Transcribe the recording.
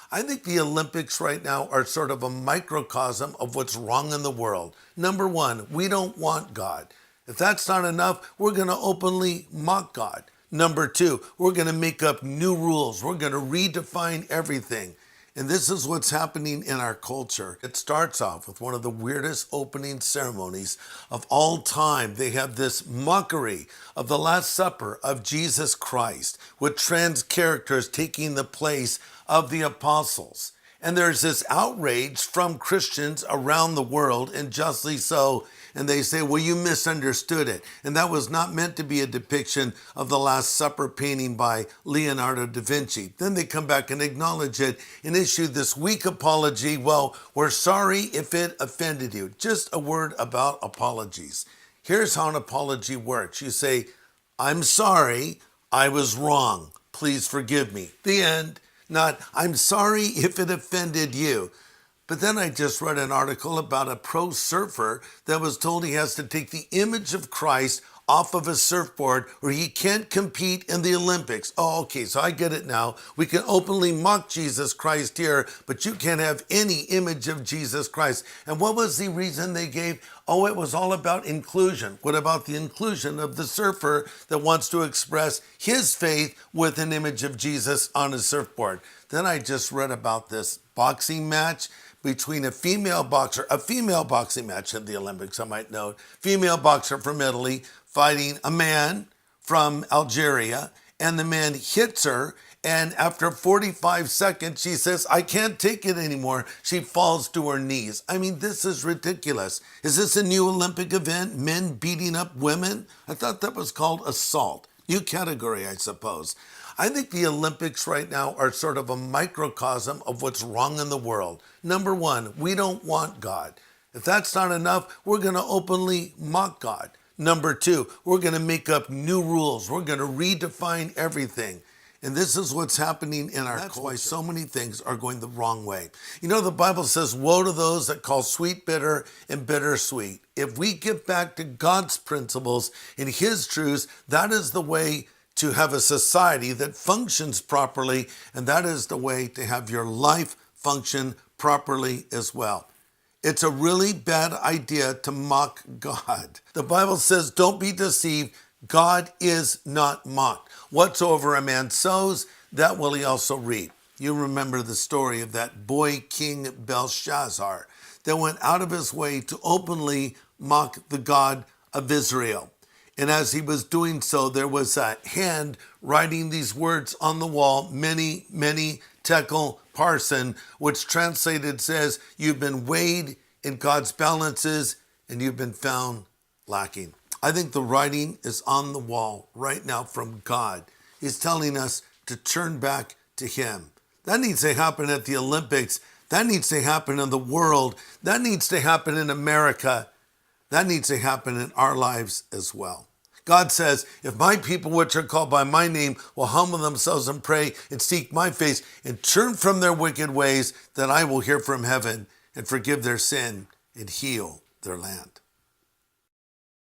I think the Olympics right now are sort of a microcosm of what's wrong in the world. Number one, we don't want God. If that's not enough, we're going to openly mock God. Number two, we're going to make up new rules. We're going to redefine everything. And this is what's happening in our culture. It starts off with one of the weirdest opening ceremonies of all time. They have this mockery of the Last Supper of Jesus Christ, with trans characters taking the place of the apostles. And there's this outrage from Christians around the world, and justly so. And they say, well, you misunderstood it. And that was not meant to be a depiction of the Last Supper painting by Leonardo da Vinci. Then they come back and acknowledge it and issue this weak apology. Well, we're sorry if it offended you. Just a word about apologies. Here's how an apology works. You say, I'm sorry, I was wrong. Please forgive me. The end. Not, I'm sorry if it offended you. But then I just read an article about a pro surfer that was told he has to take the image of Christ off of his surfboard or he can't compete in the Olympics. Oh, okay, so I get it now. We can openly mock Jesus Christ here, but you can't have any image of Jesus Christ. And what was the reason they gave? Oh, it was all about inclusion. What about the inclusion of the surfer that wants to express his faith with an image of Jesus on his surfboard? Then I just read about this boxing match between a female boxing match at the Olympics, I might note, female boxer from Italy fighting a man from Algeria, and the man hits her, and after 45 seconds, she says, I can't take it anymore. She falls to her knees. I mean, this is ridiculous. Is this a new Olympic event? Men beating up women? I thought that was called assault. New category, I suppose. I think the Olympics right now are sort of a microcosm of what's wrong in the world. Number one, we don't want God. If that's not enough, we're going to openly mock God. Number two, we're going to make up new rules. We're going to redefine everything. And this is what's happening in our culture. That's why so many things are going the wrong way. You know, the Bible says, woe to those that call sweet bitter and bitter sweet. If we get back to God's principles and his truths, that is the way to have a society that functions properly, and that is the way to have your life function properly as well. It's a really bad idea to mock God. The Bible says, don't be deceived. God is not mocked. Whatsoever a man sows, that will he also reap. You remember the story of that boy king Belshazzar that went out of his way to openly mock the God of Israel. And as he was doing so, there was a hand writing these words on the wall, many, many tekel parson, which translated says, you've been weighed in God's balances and you've been found lacking. I think the writing is on the wall right now from God. He's telling us to turn back to him. That needs to happen at the Olympics. That needs to happen in the world. That needs to happen in America. That needs to happen in our lives as well. God says, if my people which are called by my name will humble themselves and pray and seek my face and turn from their wicked ways, then I will hear from heaven and forgive their sin and heal their land.